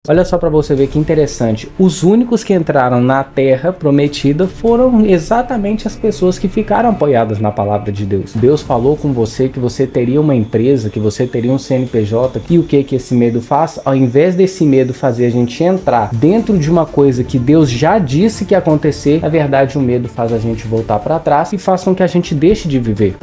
Olha só para você ver que interessante, os únicos que entraram na terra prometida foram exatamente as pessoas que ficaram apoiadas na palavra de Deus. Deus falou com você que você teria uma empresa, que você teria um CNPJ, e o que esse medo faz? Ao invés desse medo fazer a gente entrar dentro de uma coisa que Deus já disse que ia acontecer, na verdade o medo faz a gente voltar para trás e faz com que a gente deixe de viver.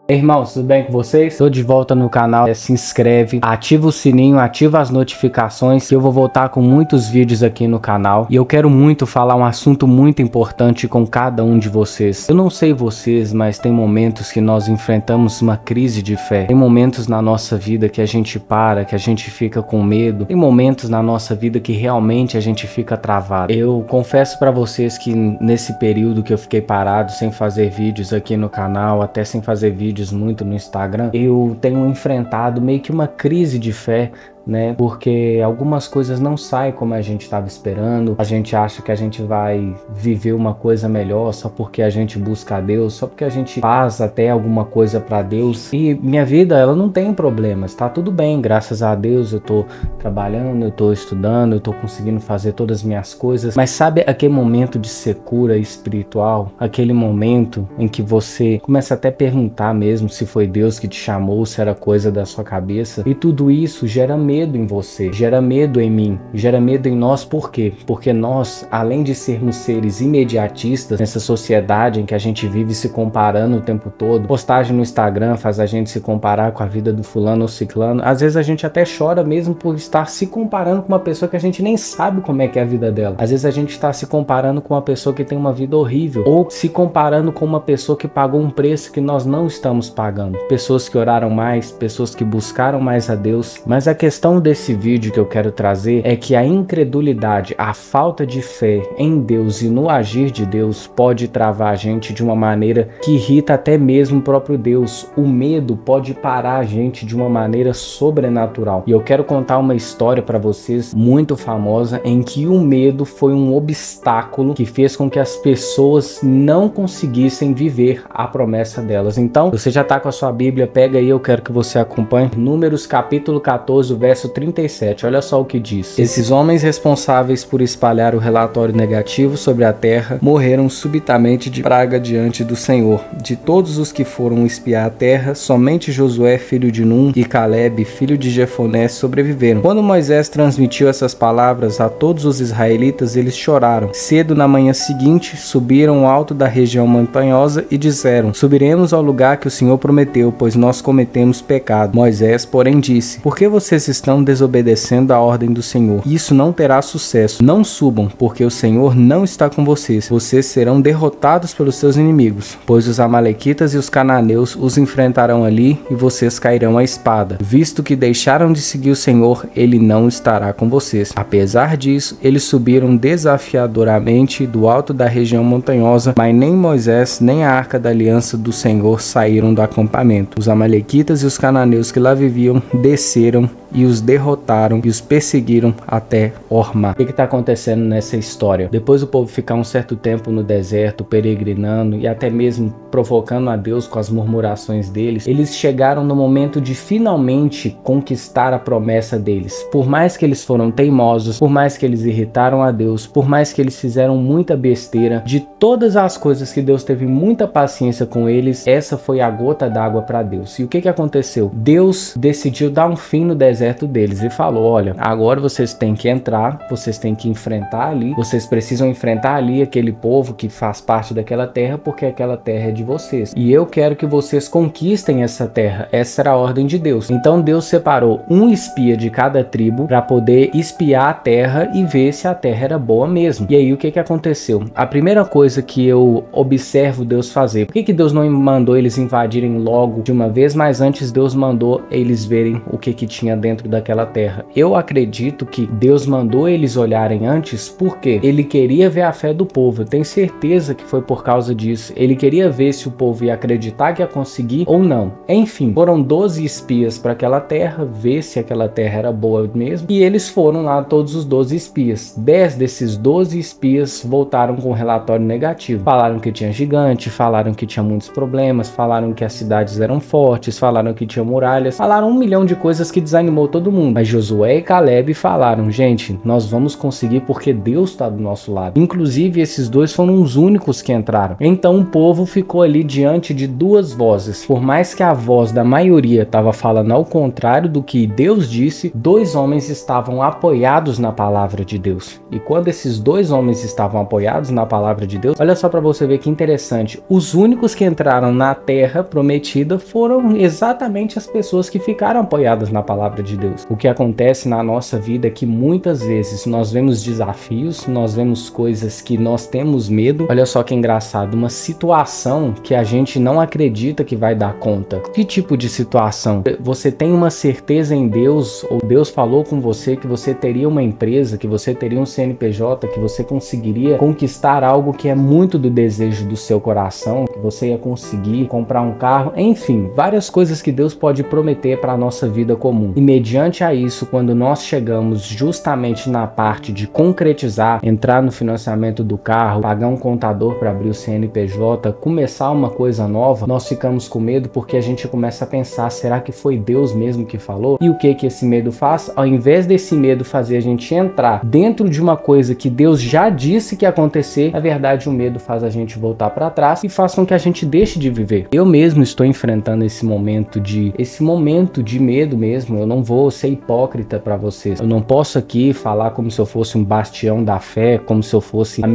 Irmãos, tudo bem com vocês? Estou de volta no canal, se inscreve, ativa o sininho, ativa as notificações, que eu vou voltar com muitos vídeos aqui no canal. E eu quero muito falar um assunto muito importante com cada um de vocês. Eu não sei vocês, mas tem momentos que nós enfrentamos uma crise de fé. Tem momentos na nossa vida que a gente para, que a gente fica com medo. Tem momentos na nossa vida que realmente a gente fica travado. Eu confesso para vocês que nesse período que eu fiquei parado, sem fazer vídeos aqui no canal, até sem fazer vídeos muito no Instagram, eu tenho enfrentado meio que uma crise de fé, né? Porque algumas coisas não saem como a gente estava esperando. A gente acha que a gente vai viver uma coisa melhor só porque a gente busca a Deus, só porque a gente faz até alguma coisa para Deus. E minha vida, ela não tem problemas, tá tudo bem, graças a Deus. Eu tô trabalhando, eu tô estudando, eu tô conseguindo fazer todas as minhas coisas. Mas sabe aquele momento de secura espiritual? Aquele momento em que você começa até a perguntar mesmo se foi Deus que te chamou, se era coisa da sua cabeça. E tudo isso gera medo em você, gera medo em mim, gera medo em nós. Por quê? Porque nós, além de sermos seres imediatistas nessa sociedade em que a gente vive se comparando o tempo todo, postagem no Instagram faz a gente se comparar com a vida do fulano ou ciclano. Às vezes a gente até chora mesmo por estar se comparando com uma pessoa que a gente nem sabe como é que é a vida dela. Às vezes a gente está se comparando com uma pessoa que tem uma vida horrível, ou se comparando com uma pessoa que pagou um preço que nós não estamos pagando. Pessoas que oraram mais, pessoas que buscaram mais a Deus. Mas a questão desse vídeo que eu quero trazer é que a incredulidade, a falta de fé em Deus e no agir de Deus pode travar a gente de uma maneira que irrita até mesmo o próprio Deus. O medo pode parar a gente de uma maneira sobrenatural. E eu quero contar uma história para vocês muito famosa em que o medo foi um obstáculo que fez com que as pessoas não conseguissem viver a promessa delas. Então, você já tá com a sua Bíblia, pega aí, eu quero que você acompanhe. Números capítulo 14, verso 37, olha só o que diz: esses homens responsáveis por espalhar o relatório negativo sobre a terra morreram subitamente de praga diante do Senhor. De todos os que foram espiar a terra, somente Josué, filho de Num, e Caleb, filho de Jefoné, sobreviveram. Quando Moisés transmitiu essas palavras a todos os israelitas, eles choraram. Cedo na manhã seguinte, subiram ao alto da região montanhosa e disseram: subiremos ao lugar que o Senhor prometeu, pois nós cometemos pecado. Moisés, porém, disse: por que vocês estão desobedecendo a ordem do Senhor? Isso não terá sucesso. Não subam, porque o Senhor não está com vocês. Vocês serão derrotados pelos seus inimigos, pois os amalequitas e os cananeus os enfrentarão ali e vocês cairão à espada. Visto que deixaram de seguir o Senhor, ele não estará com vocês. Apesar disso, eles subiram desafiadoramente do alto da região montanhosa, mas nem Moisés nem a arca da aliança do Senhor saíram do acampamento. Os amalequitas e os cananeus que lá viviam desceram e os derrotaram e os perseguiram até Hormá. O que está acontecendo nessa história? Depois do povo ficar um certo tempo no deserto, peregrinando e até mesmo provocando a Deus com as murmurações deles, eles chegaram no momento de finalmente conquistar a promessa deles. Por mais que eles foram teimosos, por mais que eles irritaram a Deus, por mais que eles fizeram muita besteira, de todas as coisas que Deus teve muita paciência com eles, essa foi a gota d'água para Deus. E o que aconteceu? Deus decidiu dar um fim no deserto deles e falou: olha, agora vocês têm que entrar, vocês têm que enfrentar ali, vocês precisam enfrentar ali aquele povo que faz parte daquela terra, porque aquela terra é de vocês, e eu quero que vocês conquistem essa terra. Essa era a ordem de Deus. Então Deus separou um espia de cada tribo para poder espiar a terra e ver se a terra era boa mesmo. E aí o que aconteceu? A primeira coisa que eu observo Deus fazer, por que Deus não mandou eles invadirem logo de uma vez, mas antes Deus mandou eles verem o que tinha dentro daquela terra? Eu acredito que Deus mandou eles olharem antes porque ele queria ver a fé do povo. Eu tenho certeza que foi por causa disso. Ele queria ver se o povo ia acreditar que ia conseguir ou não. Enfim, foram 12 espias para aquela terra, ver se aquela terra era boa mesmo, e eles foram lá, todos os 12 espias. 10 desses 12 espias voltaram com um relatório negativo. Falaram que tinha gigante, falaram que tinha muitos problemas, falaram que as cidades eram fortes, falaram que tinha muralhas, falaram 1 milhão de coisas que desanimou desanimou todo mundo. Mas Josué e Caleb falaram: gente, nós vamos conseguir porque Deus está do nosso lado. Inclusive, esses dois foram os únicos que entraram. Então o povo ficou ali diante de duas vozes. Por mais que a voz da maioria estava falando ao contrário do que Deus disse, dois homens estavam apoiados na palavra de Deus. E quando esses dois homens estavam apoiados na palavra de Deus, olha só para você ver que interessante, os únicos que entraram na terra prometida foram exatamente as pessoas que ficaram apoiadas na palavra de Deus. O que acontece na nossa vida é que muitas vezes nós vemos desafios, nós vemos coisas que nós temos medo. Olha só que engraçado, uma situação que a gente não acredita que vai dar conta. Que tipo de situação? Você tem uma certeza em Deus, ou Deus falou com você que você teria uma empresa, que você teria um CNPJ, que você conseguiria conquistar algo que é muito do desejo do seu coração, que você ia conseguir comprar um carro, enfim, várias coisas que Deus pode prometer para a nossa vida comum. E mediante a isso, quando nós chegamos justamente na parte de concretizar, entrar no financiamento do carro, pagar um contador para abrir o CNPJ, começar uma coisa nova, nós ficamos com medo porque a gente começa a pensar, será que foi Deus mesmo que falou? E o que esse medo faz? Ao invés desse medo fazer a gente entrar dentro de uma coisa que Deus já disse que ia acontecer, na verdade o medo faz a gente voltar para trás e faz com que a gente deixe de viver. Eu mesmo estou enfrentando esse momento de medo mesmo. Eu não vou ser hipócrita para vocês. Eu não posso aqui falar como se eu fosse um bastião da fé, como se eu fosse o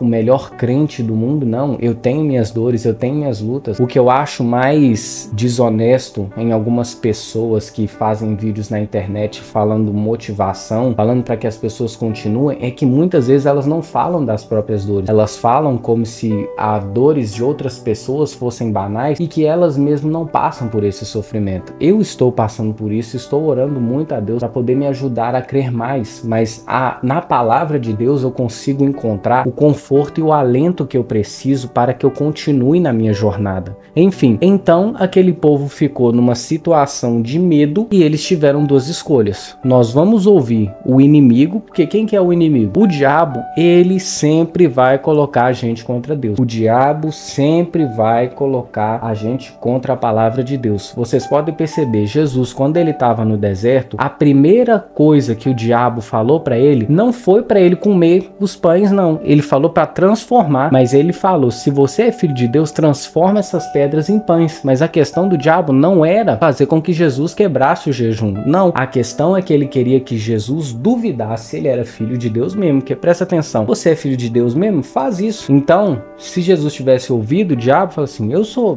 melhor crente do mundo. Não, eu tenho minhas dores, eu tenho minhas lutas. O que eu acho mais desonesto em algumas pessoas que fazem vídeos na internet falando motivação, falando para que as pessoas continuem, é que muitas vezes elas não falam das próprias dores. Elas falam como se as dores de outras pessoas fossem banais e que elas mesmas não passam por esse sofrimento. Eu estou passando por isso, estou orando muito a Deus para poder me ajudar a crer mais, mas na palavra de Deus eu consigo encontrar o conforto e o alento que eu preciso para que eu continue na minha jornada. Enfim, então aquele povo ficou numa situação de medo e eles tiveram duas escolhas. Nós vamos ouvir o inimigo, porque quem que é o inimigo? O diabo, ele sempre vai colocar a gente contra Deus. O diabo sempre vai colocar a gente contra a palavra de Deus. Vocês podem perceber, Jesus, quando ele estava no deserto, a primeira coisa que o diabo falou para ele, não foi para ele comer os pães, não. Ele falou para transformar, mas ele falou, se você é filho de Deus, transforma essas pedras em pães. Mas a questão do diabo não era fazer com que Jesus quebrasse o jejum. Não, a questão é que ele queria que Jesus duvidasse se ele era filho de Deus mesmo, porque presta atenção, você é filho de Deus mesmo? Faz isso. Então, se Jesus tivesse ouvido o diabo, falou assim,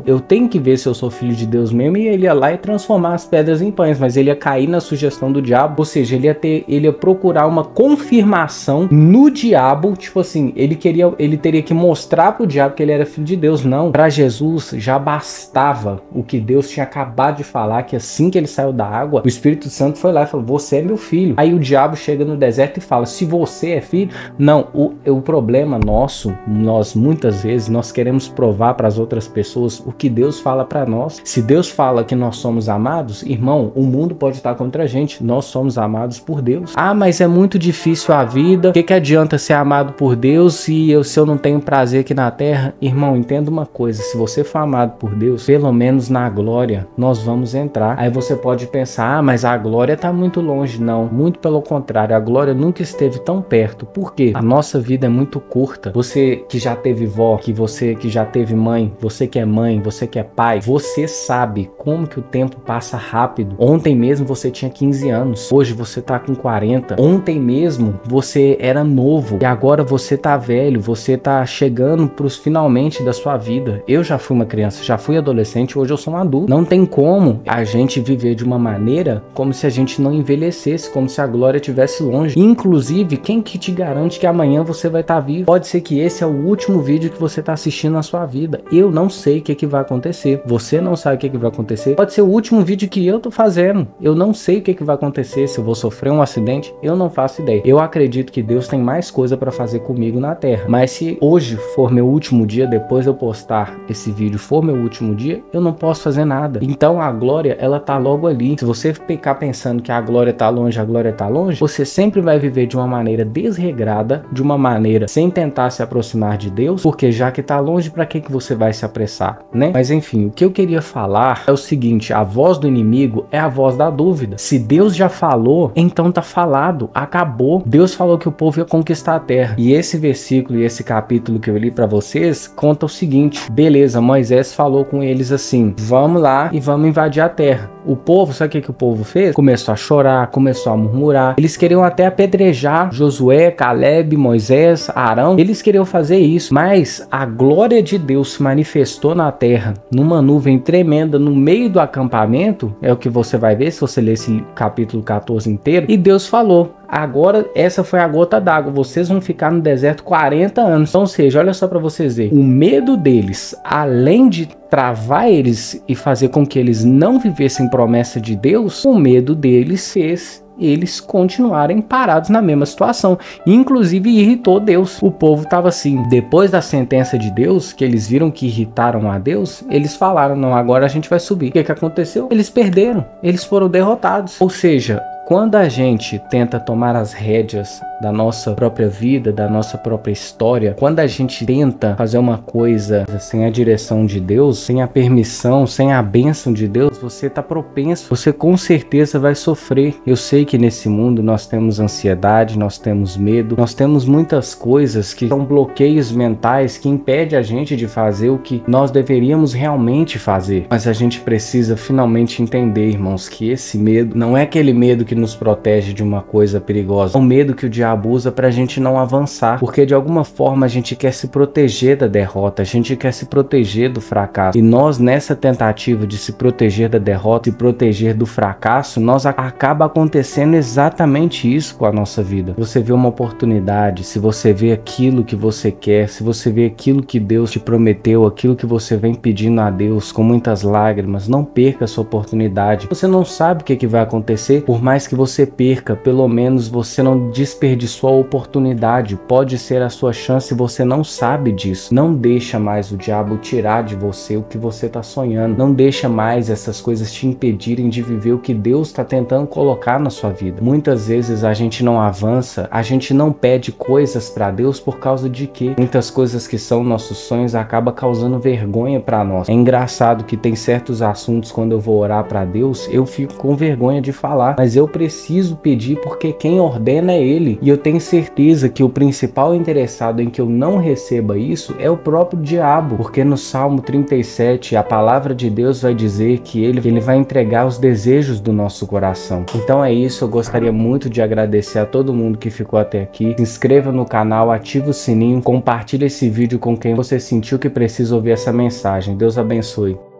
eu tenho que ver se eu sou filho de Deus mesmo, e ele ia lá e transformar as pedras em pães, mas ele ia cair na sugestão do diabo, ou seja, ele ia procurar uma confirmação no diabo, tipo assim, ele teria que mostrar pro diabo que ele era filho de Deus. Não, para Jesus já bastava o que Deus tinha acabado de falar, que assim que ele saiu da água, o Espírito Santo foi lá e falou, você é meu filho. Aí o diabo chega no deserto e fala, se você é filho, não, o problema nosso, nós muitas vezes, nós queremos provar para as outras pessoas o que Deus fala para nós. Se Deus fala que nós somos amados, irmão, o mundo pode estar contra a gente, nós somos amados por Deus. Ah, mas é muito difícil a vida, o que adianta ser amado por Deus se eu não tenho prazer aqui na terra? Irmão, entenda uma coisa, se você for amado por Deus, pelo menos na glória, nós vamos entrar. Aí você pode pensar, ah, mas a glória está muito longe. Não, muito pelo contrário, a glória nunca esteve tão perto. Por quê? A nossa vida é muito curta. Você que já teve vó, você que já teve mãe, você que é mãe, você que é pai, você sabe como que o tempo passa rápido. Ontem mesmo você tinha 15 anos, hoje você tá com 40. Ontem mesmo você era novo e agora você tá velho, você tá chegando pros finalmente da sua vida. Eu já fui uma criança, já fui adolescente, hoje eu sou um adulto. Não tem como a gente viver de uma maneira como se a gente não envelhecesse, como se a glória estivesse longe. Inclusive, quem que te garante que amanhã você vai estar vivo? Pode ser que esse é o último vídeo que você tá assistindo na sua vida. Eu não sei o que vai acontecer. Você não sabe o que vai acontecer. Pode ser o último vídeo que eu tô fazendo. Eu não sei o que vai acontecer, se eu vou sofrer um acidente, eu não faço ideia. Eu acredito que Deus tem mais coisa para fazer comigo na terra. Mas se hoje for meu último dia, depois eu postar esse vídeo for meu último dia, eu não posso fazer nada. Então a glória, ela tá logo ali. Se você ficar pensando que a glória tá longe, você sempre vai viver de uma maneira desregrada, de uma maneira sem tentar se aproximar de Deus, porque já que tá longe, para que você vai se apressar, né? Mas enfim, o que eu queria falar é o seguinte, a voz do inimigo é a voz da dúvida. dúvida. Se Deus já falou, então tá falado, acabou. Deus falou que o povo ia conquistar a terra. E esse versículo e esse capítulo que eu li para vocês conta o seguinte: beleza, Moisés falou com eles assim: vamos lá e vamos invadir a terra. O povo, sabe o que o povo fez? Começou a chorar, começou a murmurar. Eles queriam até apedrejar Josué, Caleb, Moisés, Arão. Eles queriam fazer isso, mas a glória de Deus se manifestou na terra numa nuvem tremenda no meio do acampamento. É o que você vai ver se você ler esse capítulo 14 inteiro. E Deus falou: agora essa foi a gota d'água, vocês vão ficar no deserto 40 anos. Então, ou seja, olha só para vocês verem, o medo deles, além de travar eles e fazer com que eles não vivessem promessa de Deus, o medo deles fez eles continuarem parados na mesma situação. Inclusive irritou Deus. O povo estava assim, depois da sentença de Deus, que eles viram que irritaram a Deus, eles falaram: não, agora a gente vai subir. O que aconteceu? Eles perderam, eles foram derrotados. Ou seja, quando a gente tenta tomar as rédeas da nossa própria vida, da nossa própria história, quando a gente tenta fazer uma coisa sem a direção de Deus, sem a permissão, sem a bênção de Deus, você está propenso, você com certeza vai sofrer. Eu sei que nesse mundo nós temos ansiedade, nós temos medo, nós temos muitas coisas que são bloqueios mentais que impedem a gente de fazer o que nós deveríamos realmente fazer. Mas a gente precisa finalmente entender, irmãos, que esse medo não é aquele medo que nos protege de uma coisa perigosa, é um medo que o diabo usa pra gente não avançar, porque de alguma forma a gente quer se proteger da derrota, a gente quer se proteger do fracasso, e nós nessa tentativa de se proteger da derrota e proteger do fracasso, nós acaba acontecendo exatamente isso com a nossa vida. Você vê uma oportunidade, se você vê aquilo que você quer, se você vê aquilo que Deus te prometeu, aquilo que você vem pedindo a Deus com muitas lágrimas, não perca essa oportunidade. Você não sabe o que vai acontecer, por mais que você perca, pelo menos você não desperdiçou a oportunidade. Pode ser a sua chance e você não sabe disso. Não deixa mais o diabo tirar de você o que você está sonhando. Não deixa mais essas coisas te impedirem de viver o que Deus está tentando colocar na sua vida. Muitas vezes a gente não avança, a gente não pede coisas para Deus por causa de que muitas coisas que são nossos sonhos acabam causando vergonha para nós. É engraçado que tem certos assuntos, quando eu vou orar para Deus, eu fico com vergonha de falar, mas eu preciso pedir porque quem ordena é Ele. E eu tenho certeza que o principal interessado em que eu não receba isso é o próprio diabo, porque no Salmo 37 a palavra de Deus vai dizer que ele vai entregar os desejos do nosso coração. Então é isso, eu gostaria muito de agradecer a todo mundo que ficou até aqui. Se inscreva no canal, ative o sininho, compartilhe esse vídeo com quem você sentiu que precisa ouvir essa mensagem. Deus abençoe.